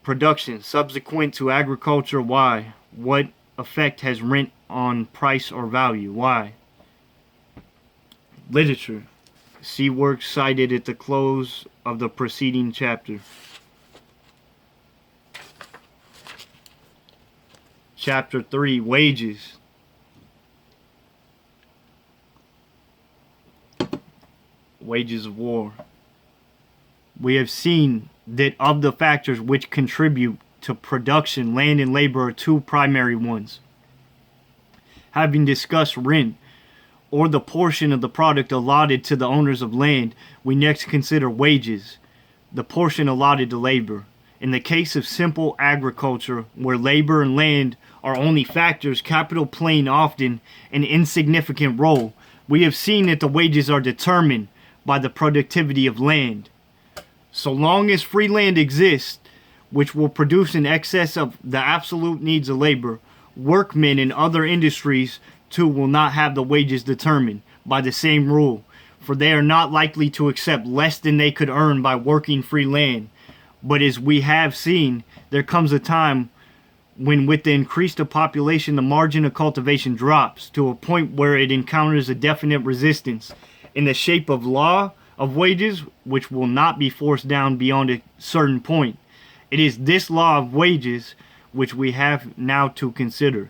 Production subsequent to agriculture. Why? What effect has rent on price or value? Why? Literature. See works cited at the close of the preceding chapter. Chapter 3, Wages. Wages of war. We have seen that of the factors which contribute to production, land and labor are two primary ones. Having discussed rent, or the portion of the product allotted to the owners of land, we next consider wages, the portion allotted to labor. In the case of simple agriculture, where labor and land are only factors, capital playing often an insignificant role, we have seen that the wages are determined by the productivity of land. So long as free land exists, which will produce in excess of the absolute needs of labor, workmen in other industries too will not have the wages determined by the same rule, for they are not likely to accept less than they could earn by working free land. But as we have seen, there comes a time when with the increase of population the margin of cultivation drops to a point where it encounters a definite resistance in the shape of law of wages, which will not be forced down beyond a certain point. It is this law of wages which we have now to consider.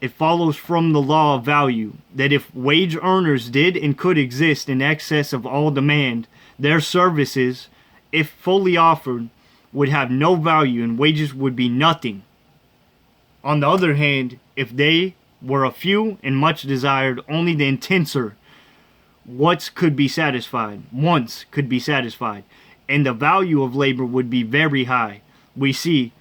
It follows from the law of value that if wage earners did and could exist in excess of all demand, their services, if fully offered, would have no value and wages would be nothing. On the other hand, if they were a few and much desired, only the intenser wants could be satisfied, and the value of labor would be very high. We see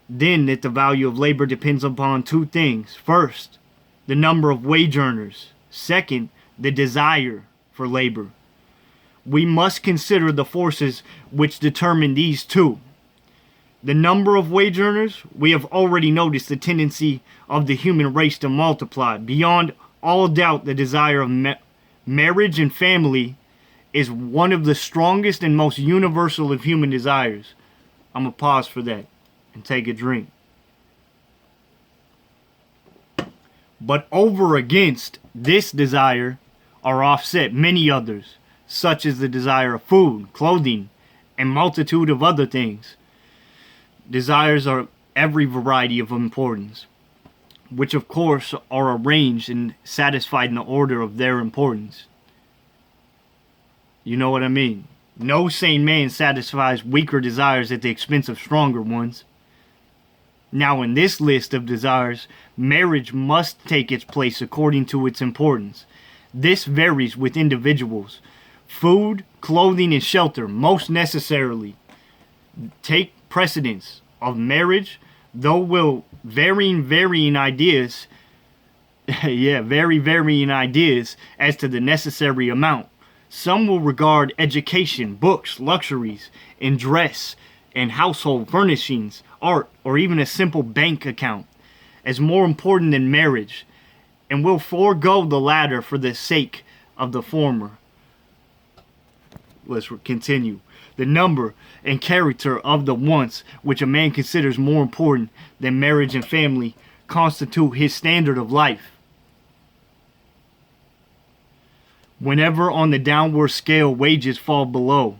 then that the value of labor depends upon two things. First, the number of wage earners. Second, the desire for labor. We must consider the forces which determine these two. The number of wage earners, we have already noticed the tendency of the human race to multiply. Beyond all doubt, the desire of marriage and family is one of the strongest and most universal of human desires. I'm going to pause for that and take a drink. But over against this desire are offset many others, such as the desire of food, clothing, and multitude of other things. Desires are every variety of importance, which of course are arranged and satisfied in the order of their importance. You know what I mean? No sane man satisfies weaker desires at the expense of stronger ones. Now in this list of desires, marriage must take its place according to its importance. This varies with individuals. Food, clothing, and shelter most necessarily take precedence of marriage, though will varying ideas varying ideas as to the necessary amount. Some will regard education, books, luxuries, and dress, and household furnishings, art, or even a simple bank account as more important than marriage, and will forego the latter for the sake of the former. Let's continue. The number and character of the wants which a man considers more important than marriage and family constitute his standard of life. Whenever on the downward scale wages fall below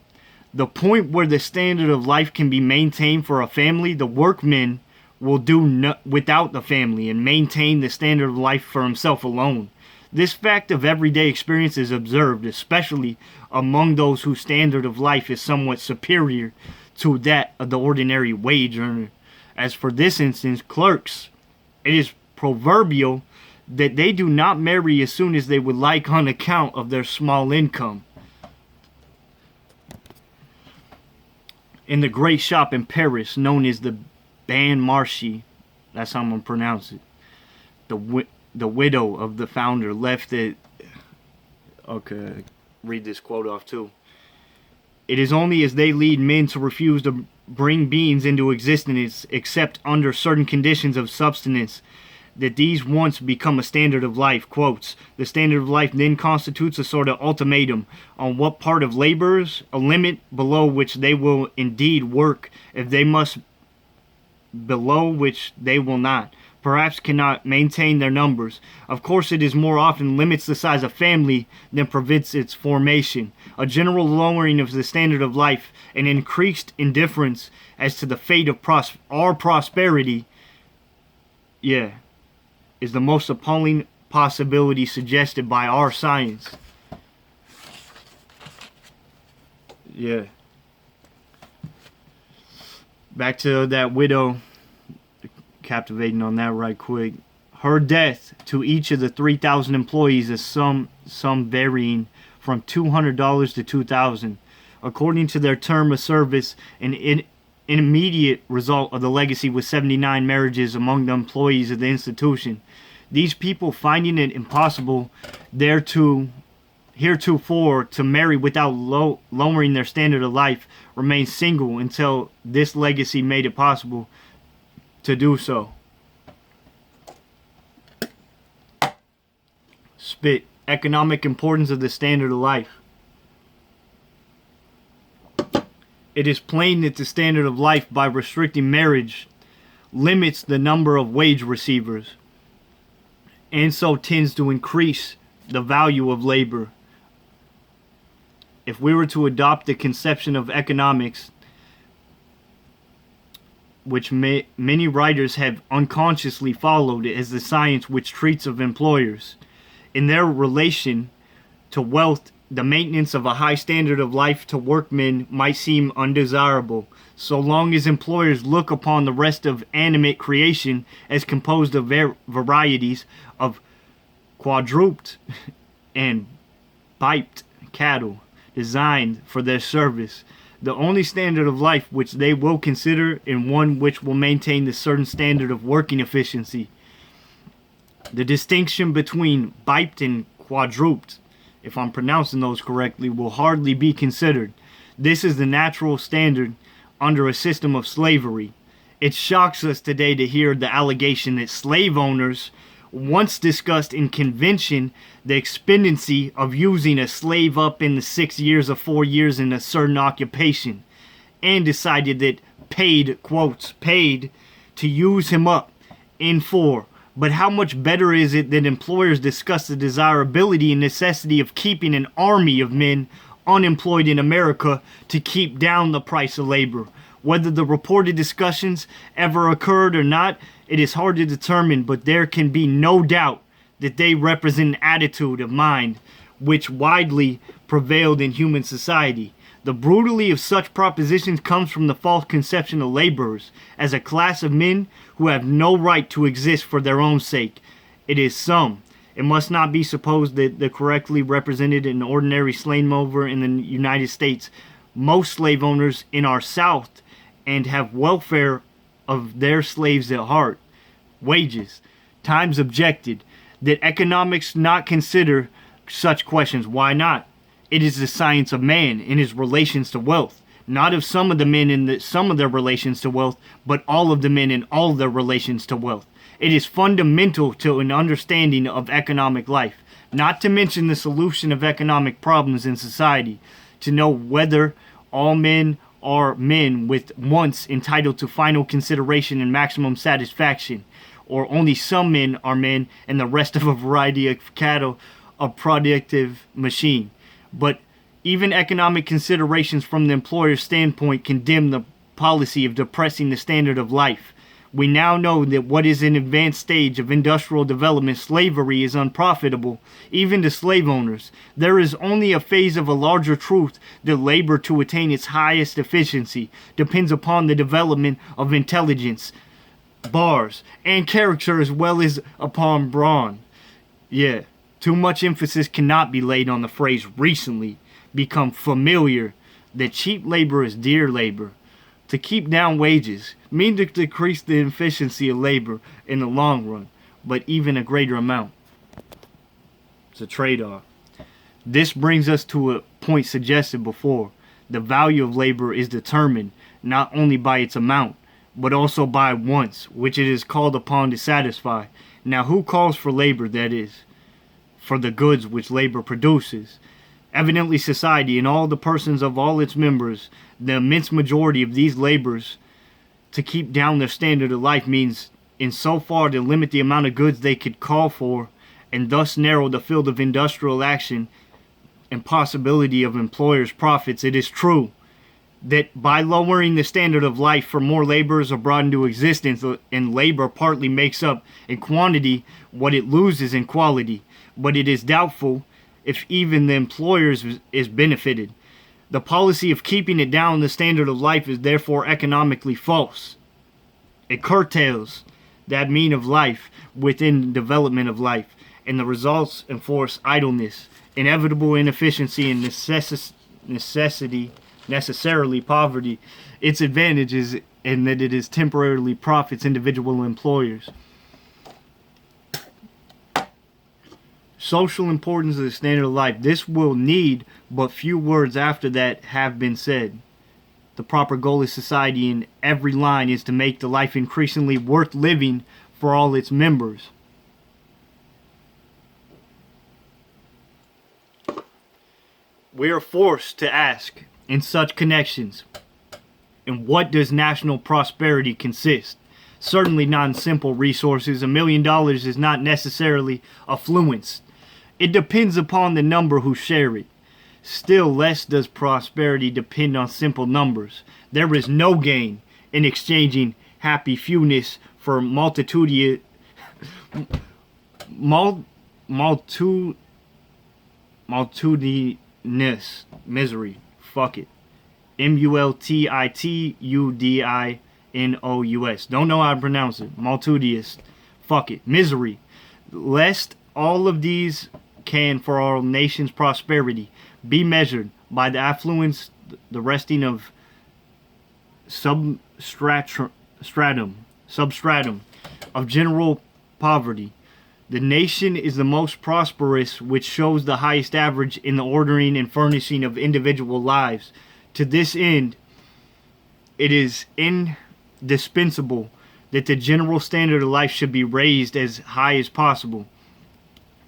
the point where the standard of life can be maintained for a family, the workman will do without the family and maintain the standard of life for himself alone. This fact of everyday experience is observed, especially among those whose standard of life is somewhat superior to that of the ordinary wage earner. As for this instance, clerks, it is proverbial that they do not marry as soon as they would like on account of their small income. In the great shop in Paris, known as the Bon Marché, that's how I'm going to pronounce it, the widow of the founder left it. Okay, read this quote off too. It is only as they lead men to refuse to bring beings into existence except under certain conditions of subsistence that these wants become a standard of life. Quotes, the standard of life then constitutes a sort of ultimatum on what part of laborers, a limit below which they will indeed work, if they must, below which they will not, perhaps cannot maintain their numbers. Of course, it is more often limits the size of family than prevents its formation. A general lowering of the standard of life, an increased indifference as to the fate of our prosperity, is the most appalling possibility suggested by our science. Back to that widow, captivating on that right quick. Her death to each of the 3,000 employees is some varying from $200 to $2,000. According to their term of service, an immediate result of the legacy was 79 marriages among the employees of the institution. These people, finding it impossible heretofore to marry without lowering their standard of life, remained single until this legacy made it possible to do so. Spit. Economic importance of the standard of life. It is plain that the standard of life, by restricting marriage, limits the number of wage receivers, and so tends to increase the value of labor. If we were to adopt the conception of economics, which many writers have unconsciously followed as the science which treats of employers, in their relation to wealth, the maintenance of a high standard of life to workmen might seem undesirable, so long as employers look upon the rest of animate creation as composed of varieties of quadruped and biped cattle designed for their service. The only standard of life which they will consider, and one which will maintain the certain standard of working efficiency. The distinction between biped and quadruped, if I'm pronouncing those correctly, will hardly be considered. This is the natural standard under a system of slavery. It shocks us today to hear the allegation that slave owners once discussed in convention the expediency of using a slave up in the 6 years or 4 years in a certain occupation, and decided that paid to use him up in 4. But how much better is it that employers discuss the desirability and necessity of keeping an army of men unemployed in America to keep down the price of labor? Whether the reported discussions ever occurred or not, it is hard to determine, but there can be no doubt that they represent an attitude of mind which widely prevailed in human society. The brutality of such propositions comes from the false conception of laborers as a class of men who have no right to exist for their own sake. It is some. It must not be supposed that the correctly represented an ordinary slave owner in the United States, most slave owners in our South, and have welfare of their slaves at heart. Wages. Times objected that economics not consider such questions. Why not? It is the science of man in his relations to wealth, not of some of the men in some of their relations to wealth, but all of the men in all of their relations to wealth. It is fundamental to an understanding of economic life, not to mention the solution of economic problems in society, to know whether all men are men with wants entitled to final consideration and maximum satisfaction, or only some men are men and the rest of a variety of cattle, a productive machine. But even economic considerations from the employer's standpoint condemn the policy of depressing the standard of life. We now know that what is an advanced stage of industrial development, slavery, is unprofitable, even to slave owners. There is only a phase of a larger truth that labor to attain its highest efficiency depends upon the development of intelligence, bars, and character as well as upon brawn. Too much emphasis cannot be laid on the phrase recently become familiar that cheap labor is dear labor. To keep down wages mean to decrease the efficiency of labor in the long run, but even a greater amount. It's a trade-off. This brings us to a point suggested before. The value of labor is determined not only by its amount, but also by wants, which it is called upon to satisfy. Now, who calls for labor, that is, for the goods which labor produces? Evidently society and all the persons of all its members. The immense majority of these labors to keep down their standard of life means in so far to limit the amount of goods they could call for, and thus narrow the field of industrial action and possibility of employers' profits. It is true that by lowering the standard of life for more laborers are brought into existence, and labor partly makes up in quantity what it loses in quality, but it is doubtful if even the employers is benefited. The policy of keeping it down the standard of life is therefore economically false. It curtails that mean of life within development of life, and the results enforce idleness, inevitable inefficiency, and necessarily poverty. Its advantage is in that it is temporarily profits individual employers. Social importance of the standard of life. This will need but few words after that have been said. The proper goal of society in every line is to make the life increasingly worth living for all its members. We are forced to ask in such connections, in what does national prosperity consist? Certainly not in simple resources. $1 million is not necessarily affluence. It depends upon the number who share it. Still less does prosperity depend on simple numbers. There is no gain in exchanging happy fewness for multitudinous misery. Fuck it. multitudinous. Don't know how to pronounce it. Multitudinous. Fuck it. Misery. Lest all of these can, for our nation's prosperity, be measured by the affluence, the resting of substratum of general poverty. The nation is the most prosperous, which shows the highest average in the ordering and furnishing of individual lives. To this end, it is indispensable that the general standard of life should be raised as high as possible.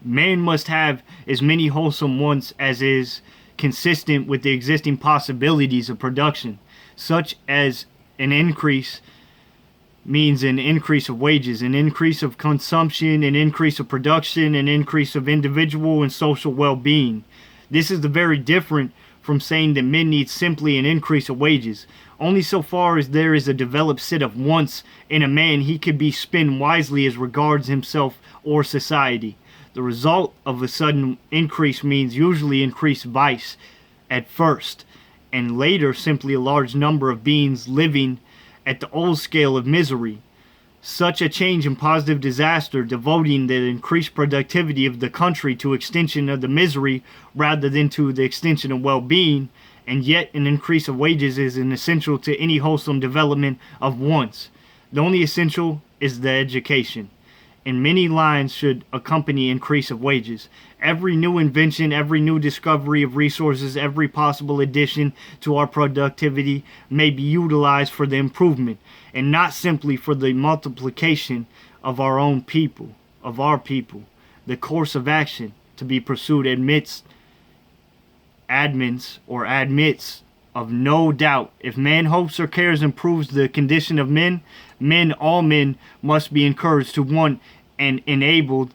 Man must have as many wholesome wants as is consistent with the existing possibilities of production, such as an increase means an increase of wages, an increase of consumption, an increase of production, an increase of individual and social well-being. This is very different from saying that men need simply an increase of wages. Only so far as there is a developed set of wants in a man, he can be spent wisely as regards himself or society. The result of a sudden increase means usually increased vice at first, and later simply a large number of beings living at the old scale of misery. Such a change in positive disaster, devoting the increased productivity of the country to extension of the misery rather than to the extension of well-being, and yet an increase of wages is an essential to any wholesome development of wants. The only essential is the education. And many lines should accompany increase of wages. Every new invention, every new discovery of resources, every possible addition to our productivity may be utilized for the improvement, and not simply for the multiplication of our own people, of our people. The course of action to be pursued admits of no doubt. If man hopes or cares improves the condition of men, all men must be encouraged to want and enabled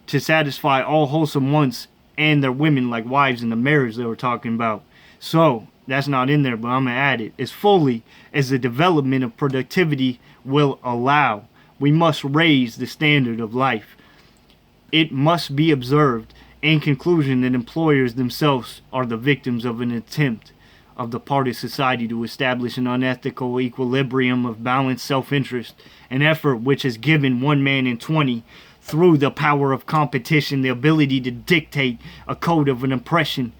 to satisfy all wholesome wants and their women, like wives in the marriage they were talking about. So that's not in there, but I'm gonna add it as fully as the development of productivity will allow. We must raise the standard of life. It must be observed in conclusion that employers themselves are the victims of an attempt of the part of society to establish an unethical equilibrium of balanced self-interest, an effort which has given one man in 20, through the power of competition, the ability to dictate a code of an oppression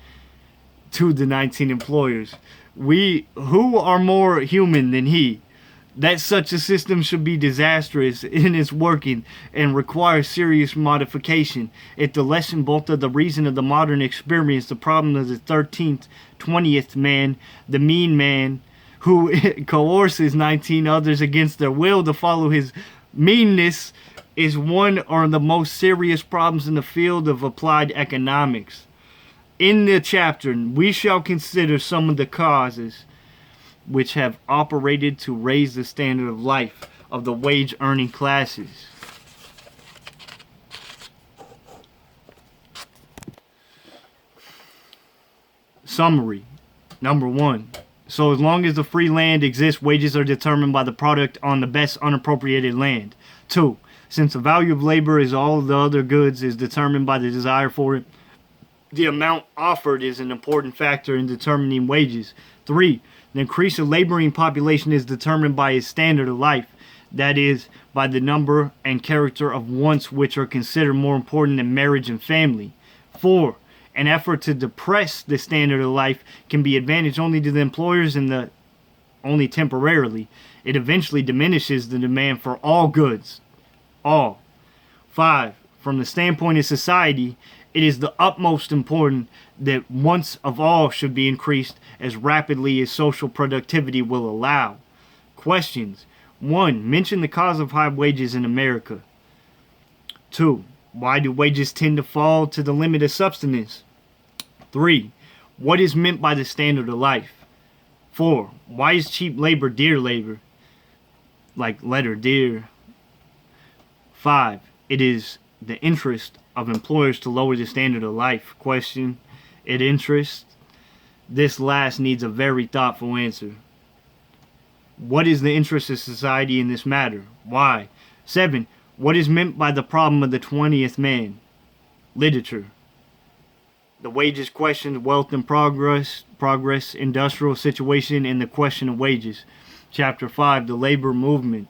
to the 19 employers. Who are more human than he? That such a system should be disastrous in its working and require serious modification. If to lessen both of the reason of the modern experience, the problem of the 13th, 20th man, the mean man, who coerces 19 others against their will to follow his Meanness is one of the most serious problems in the field of applied economics. In the chapter, we shall consider some of the causes which have operated to raise the standard of life of the wage earning classes. Summary. Number 1. So as long as the free land exists, wages are determined by the product on the best unappropriated land. 2. Since the value of labor is all of the other goods is determined by the desire for it, the amount offered is an important factor in determining wages. 3. The increase of laboring population is determined by its standard of life, that is, by the number and character of wants which are considered more important than marriage and family. 4. An effort to depress the standard of life can be advantage only to the employers and only temporarily. It eventually diminishes the demand for all goods. All. 5. From the standpoint of society, it is the utmost important that wants of all should be increased as rapidly as social productivity will allow. Questions. 1. Mention the cause of high wages in America. 2. Why do wages tend to fall to the limit of subsistence? 3. What is meant by the standard of life? 4. Why is cheap labor dear labor? Like letter dear. 5. It is the interest of employers to lower the standard of life. Question. It interests? This last needs a very thoughtful answer. What is the interest of society in this matter? Why? 7. What is meant by the problem of the 20th man? Literature. The wages question, wealth and progress, industrial situation, and the question of wages. Chapter 5, the labor movement.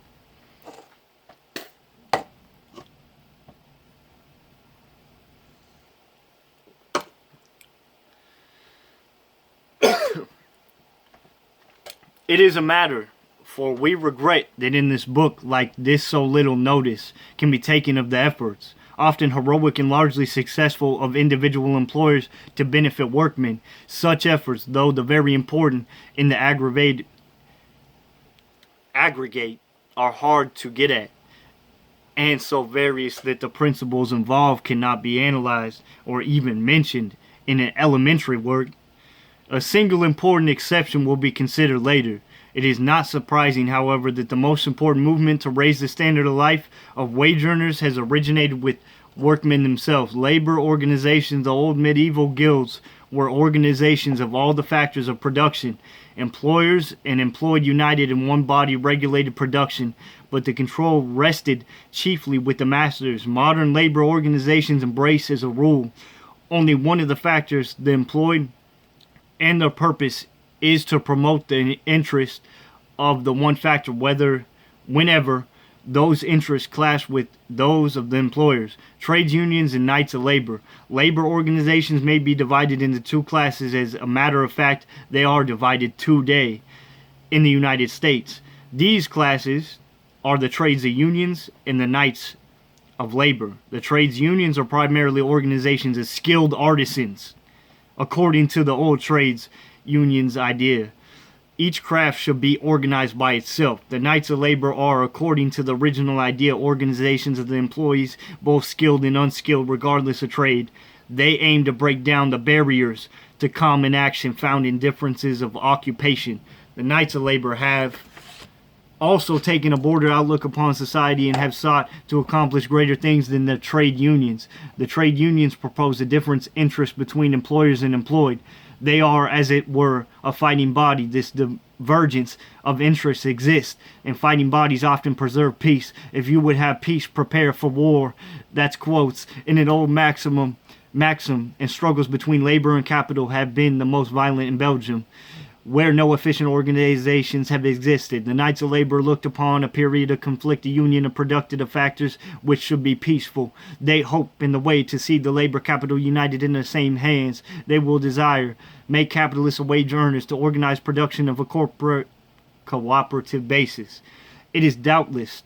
It is a matter, for we regret that in this book like this so little notice can be taken of the efforts, often heroic and largely successful, of individual employers to benefit workmen. Such efforts, though the very important in the aggregate, are hard to get at, and so various that the principles involved cannot be analyzed or even mentioned in an elementary work. A single important exception will be considered later. It is not surprising, however, that the most important movement to raise the standard of life of wage earners has originated with workmen themselves. Labor organizations, the old medieval guilds, were organizations of all the factors of production. Employers and employed united in one body regulated production, but the control rested chiefly with the masters. Modern labor organizations embrace, as a rule, only one of the factors, the employed, and their purpose is to promote the interest of the one factor, whenever those interests clash with those of the employers. Trades unions and knights of labor. Labor organizations may be divided into two classes. As a matter of fact, they are divided today in the United States. These classes are the trades unions and the knights of labor. The trades unions are primarily organizations of skilled artisans, according to the old trades unions idea. Each craft should be organized by itself. The Knights of Labor are, according to the original idea, organizations of the employees, both skilled and unskilled, regardless of trade. They aim to break down the barriers to common action found in differences of occupation. The Knights of Labor have also taken a broader outlook upon society and have sought to accomplish greater things than the trade unions. The trade unions propose a different interest between employers and employed. They are, as it were, a fighting body. This divergence of interests exists, and fighting bodies often preserve peace. If you would have peace, prepare for war. That's quotes in an old maxim, and struggles between labor and capital have been the most violent in Belgium, where no efficient organizations have existed. The Knights of Labor looked upon a period of conflict, a union of productive factors which should be peaceful. They hope in the way to see the labor capital united in the same hands. They will desire, make capitalists and wage earners to organize production of a cooperative basis. It is doubtless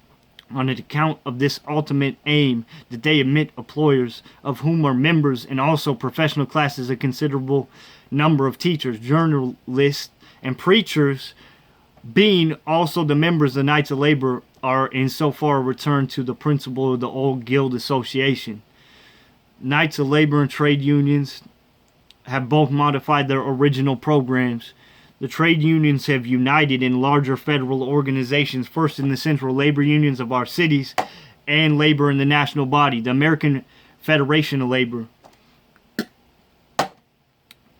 on account of this ultimate aim that they admit employers, of whom are members and also professional classes, a considerable number of teachers, journalists, and preachers, being also the members of the Knights of Labor, are insofar a return to the principle of the old guild association. Knights of Labor and trade unions have both modified their original programs. The trade unions have united in larger federal organizations, first in the central labor unions of our cities, and labor in the national body, the American Federation of Labor.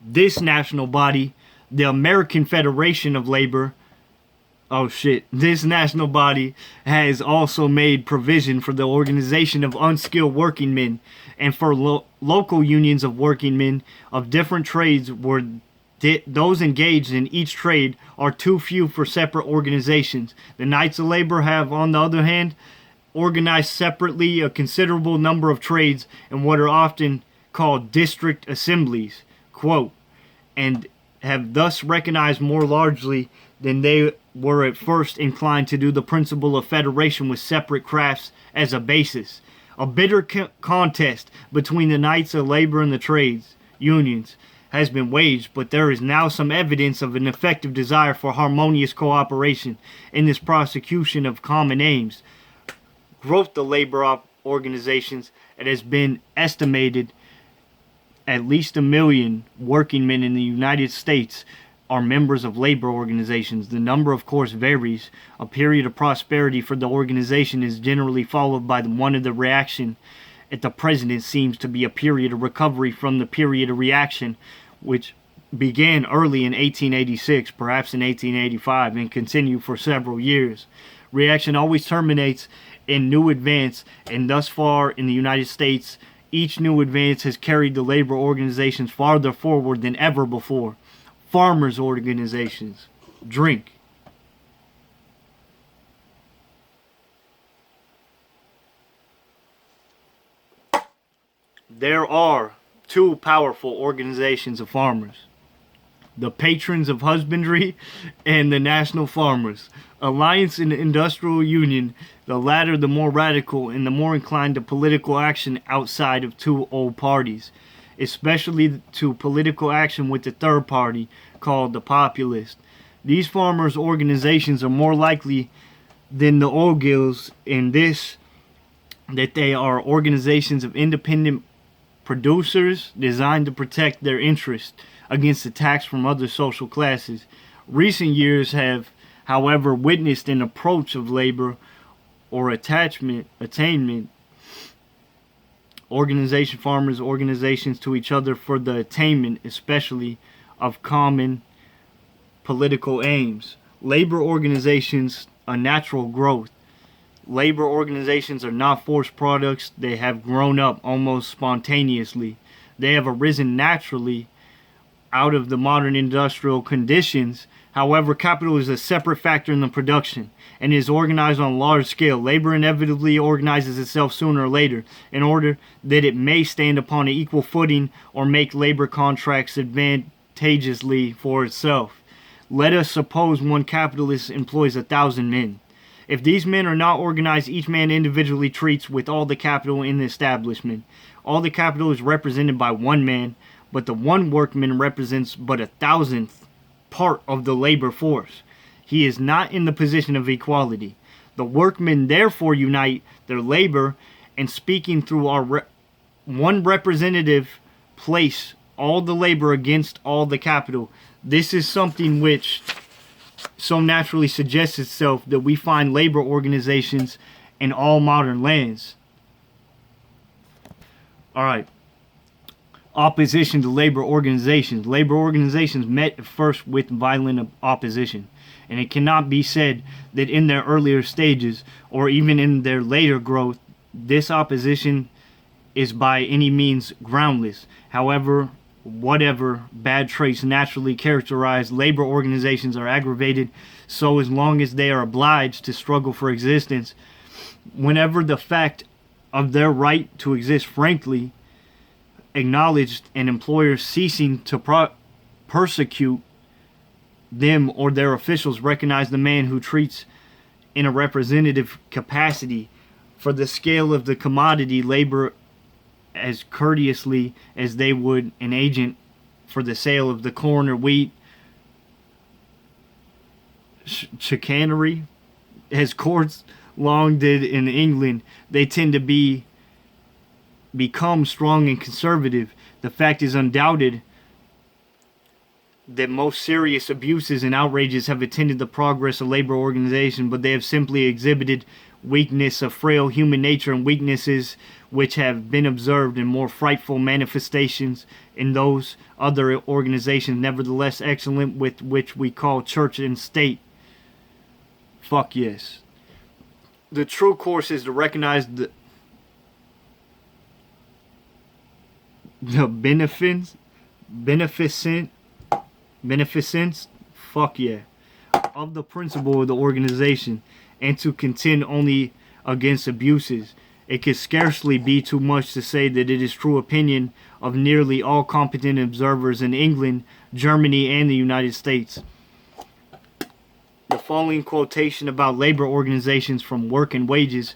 This national body, the American Federation of Labor, this national body has also made provision for the organization of unskilled working men and for local unions of working men of different trades where those engaged in each trade are too few for separate organizations. The Knights of Labor have, on the other hand, organized separately a considerable number of trades in what are often called district assemblies, quote, and have thus recognized more largely than they were at first inclined to do the principle of federation with separate crafts as a basis. A bitter contest between the Knights of Labor and the trades unions has been waged, but there is now some evidence of an effective desire for harmonious cooperation in this prosecution of common aims. Growth of labor organizations, it has been estimated at least 1 million working men in the United States are members of labor organizations. The number, of course, varies. A period of prosperity for the organization is generally followed by one of the reaction. At the present, it seems to be a period of recovery from the period of reaction, which began early in 1886, perhaps in 1885, and continued for several years. Reaction always terminates in new advance, and thus far in the United States, each new advance has carried the labor organizations farther forward than ever before. Farmers' organizations. Drink. There are two powerful organizations of farmers: the Patrons of Husbandry and the National Farmers Alliance and Industrial Union, the latter the more radical and the more inclined to political action outside of two old parties, especially to political action with the third party called the Populist. These farmers' organizations are more likely than the old guilds in this, that they are organizations of independent producers designed to protect their interests against attacks from other social classes. Recent years have, however, witnessed an approach of labor or attainment farmers organizations to each other for the attainment especially of common political aims. Labor organizations are natural growth. Labor organizations are not forced products. They have grown up almost spontaneously. They have arisen naturally out of the modern industrial conditions. However, capital is a separate factor in the production and is organized on a large scale. Labor inevitably organizes itself sooner or later in order that it may stand upon an equal footing or make labor contracts advantageously for itself. Let us suppose one capitalist employs 1,000 men. If these men are not organized, each man individually treats with all the capital in the establishment. All the capital is represented by one man, but the one workman represents but 1,000th part of the labor force. He is not in the position of equality. The workmen therefore unite their labor, and speaking through our one representative, place all the labor against all the capital. This is something which so naturally suggests itself that we find labor organizations in all modern lands. Alright. Opposition to labor organizations. Labor organizations met at first with violent opposition, and it cannot be said that in their earlier stages or even in their later growth this opposition is by any means groundless. However, whatever bad traits naturally characterize labor organizations are aggravated so as long as they are obliged to struggle for existence. Whenever the fact of their right to exist frankly acknowledged and employers ceasing to persecute them or their officials recognize the man who treats in a representative capacity for the scale of the commodity labor as courteously as they would an agent for the sale of the corn or wheat. Chicanery. As courts long did in England, they tend to become strong and conservative. The fact is undoubted that most serious abuses and outrages have attended the progress of labor organization, but they have simply exhibited weakness of frail human nature and weaknesses which have been observed in more frightful manifestations in those other organizations, nevertheless excellent, with which we call church and state. Fuck yes. The true course is to recognize the beneficence, fuck yeah, of the principle of the organization, and to contend only against abuses. It could scarcely be too much to say that it is true opinion of nearly all competent observers in England, Germany, and the United States. The following quotation about labor organizations from Work and Wages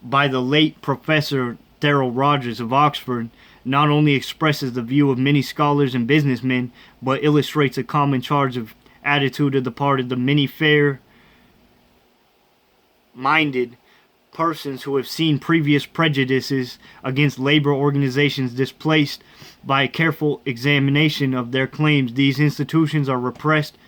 by the late Professor Darrell Rogers of Oxford not only expresses the view of many scholars and businessmen, but illustrates a common charge of attitude of the part of the many fair-minded persons who have seen previous prejudices against labor organizations displaced by a careful examination of their claims. These institutions are repressed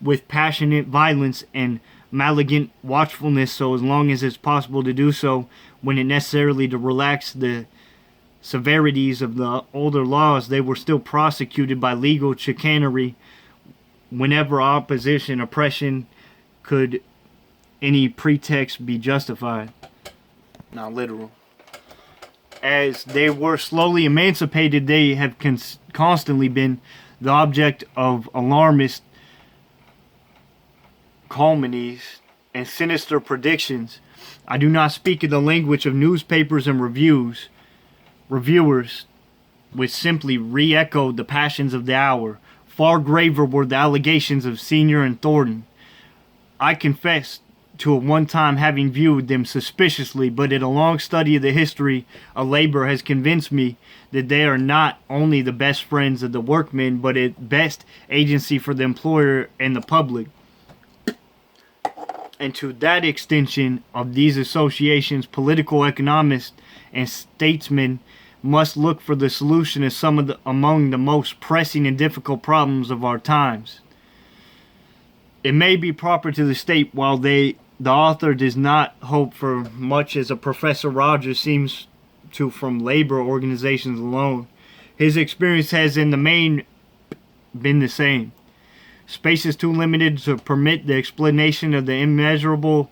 with passionate violence and malignant watchfulness, so as long as it's possible to do so, when it necessarily to relax the severities of the older laws, they were still prosecuted by legal chicanery whenever oppression could any pretext be justified. Not literal. As they were slowly emancipated, they have constantly been the object of alarmist calumnies and sinister predictions. I do not speak in the language of newspapers and reviewers, which simply re-echoed the passions of the hour. Far graver were the allegations of Senior and Thornton. I confess to at one time having viewed them suspiciously, but in a long study of the history of labor has convinced me that they are not only the best friends of the workmen, but at best agency for the employer and the public. And to that extension of these associations, political economists and statesmen must look for the solution of among the most pressing and difficult problems of our times. It may be proper to state, while the author does not hope for much, as a Professor Rogers seems to from labor organizations alone, his experience has in the main been the same. Space is too limited to permit the explanation of the immeasurable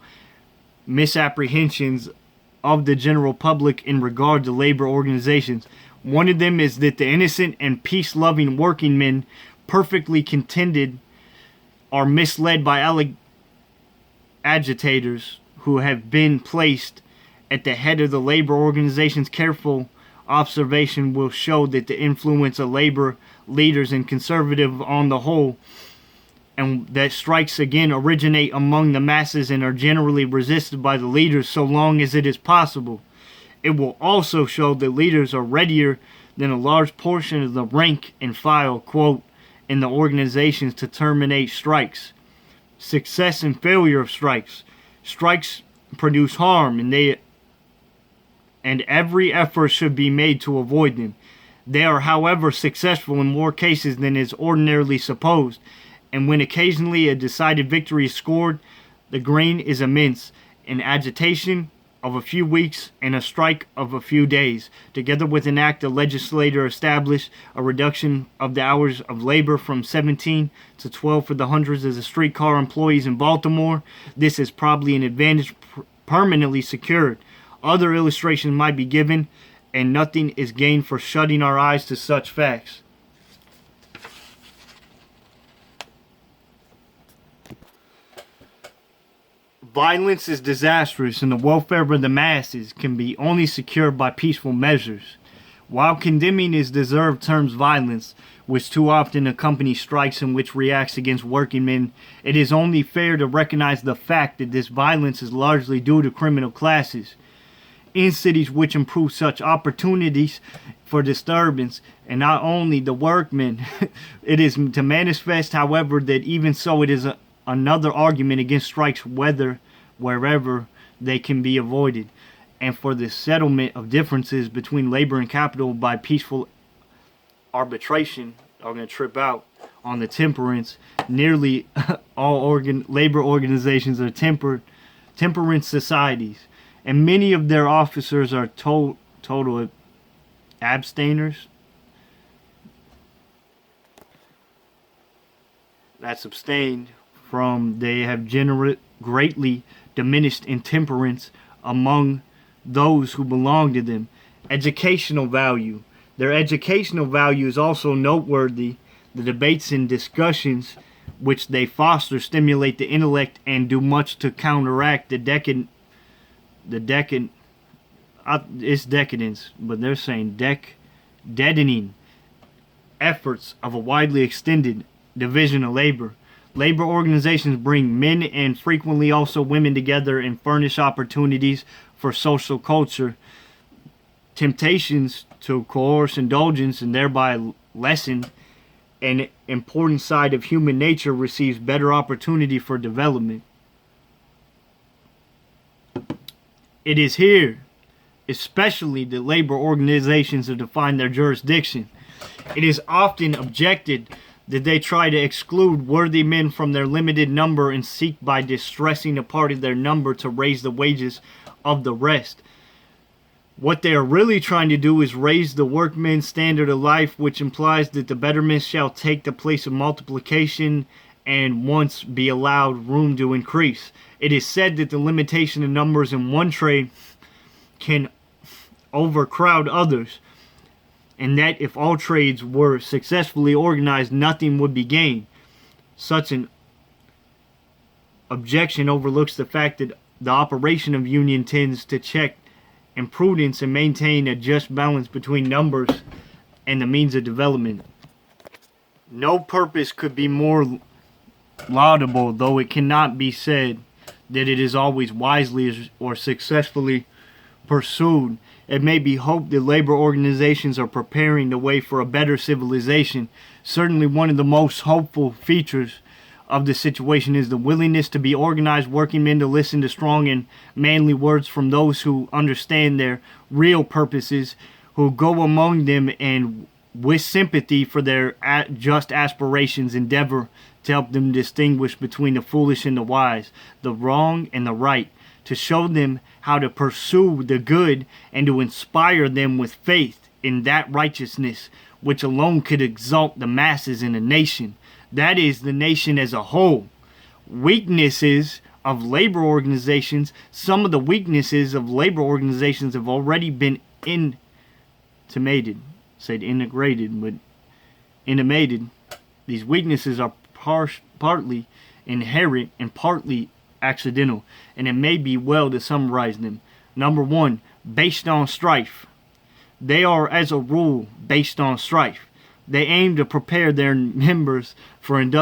misapprehensions of the general public in regard to labor organizations. One of them is that the innocent and peace-loving working men, perfectly contented, are misled by agitators who have been placed at the head of the labor organizations. Careful observation will show that the influence of labor leaders and conservative on the whole, and that strikes again originate among the masses and are generally resisted by the leaders so long as it is possible. It will also show that leaders are readier than a large portion of the rank and file, quote, in the organizations to terminate strikes. Success and failure of strikes. Strikes produce harm, and every effort should be made to avoid them. They are, however, successful in more cases than is ordinarily supposed, and when occasionally a decided victory is scored, the gain is immense. An agitation of a few weeks and a strike of a few days, together with an act the legislator established a reduction of the hours of labor from 17 to 12 for the hundreds of the streetcar employees in Baltimore. This is probably an advantage permanently secured. Other illustrations might be given, and nothing is gained for shutting our eyes to such facts. Violence is disastrous, and the welfare of the masses can be only secured by peaceful measures. While condemning its deserved terms violence, which too often accompanies strikes and which reacts against working men, it is only fair to recognize the fact that this violence is largely due to criminal classes. In cities which improve such opportunities for disturbance, and not only the workmen, it is to manifest, however, that even so it is another argument against strikes wherever they can be avoided, and for the settlement of differences between labor and capital by peaceful arbitration. I'm going to trip out on the temperance. Nearly all labor organizations are temperance societies, and many of their officers are total abstainers. That's abstained from. They have greatly diminished intemperance among those who belong to them. Educational value. Their educational value is also noteworthy. The debates and discussions which they foster stimulate the intellect and do much to counteract the it's decadence, but they're saying deadening efforts of a widely extended division of labor. Labor organizations bring men and frequently also women together and furnish opportunities for social culture. Temptations to coerce indulgence and thereby lessen an important side of human nature receives better opportunity for development. It is here, especially, that labor organizations have defined their jurisdiction. It is often objected that they try to exclude worthy men from their limited number and seek by distressing a part of their number to raise the wages of the rest. What they are really trying to do is raise the workman's standard of life, which implies that the betterment shall take the place of multiplication and once be allowed room to increase. It is said that the limitation of numbers in one trade can overcrowd others, and that if all trades were successfully organized, nothing would be gained. Such an objection overlooks the fact that the operation of union tends to check imprudence and maintain a just balance between numbers and the means of development. No purpose could be more laudable, though it cannot be said that it is always wisely or successfully pursued. It may be hoped that labor organizations are preparing the way for a better civilization. Certainly one of the most hopeful features of the situation is the willingness to be organized working men to listen to strong and manly words from those who understand their real purposes, who go among them and with sympathy for their just aspirations endeavor to help them distinguish between the foolish and the wise, the wrong and the right, to show them how to pursue the good and to inspire them with faith in that righteousness which alone could exalt the masses in a nation. That is, the nation as a whole. Weaknesses of labor organizations. Some of the weaknesses of labor organizations have already been intimated. Said integrated, but intimated. These weaknesses are partly inherent and partly accidental, and it may be well to summarize them. Number one, based on strife. They are, as a rule, based on strife. They aim to prepare their members for industrial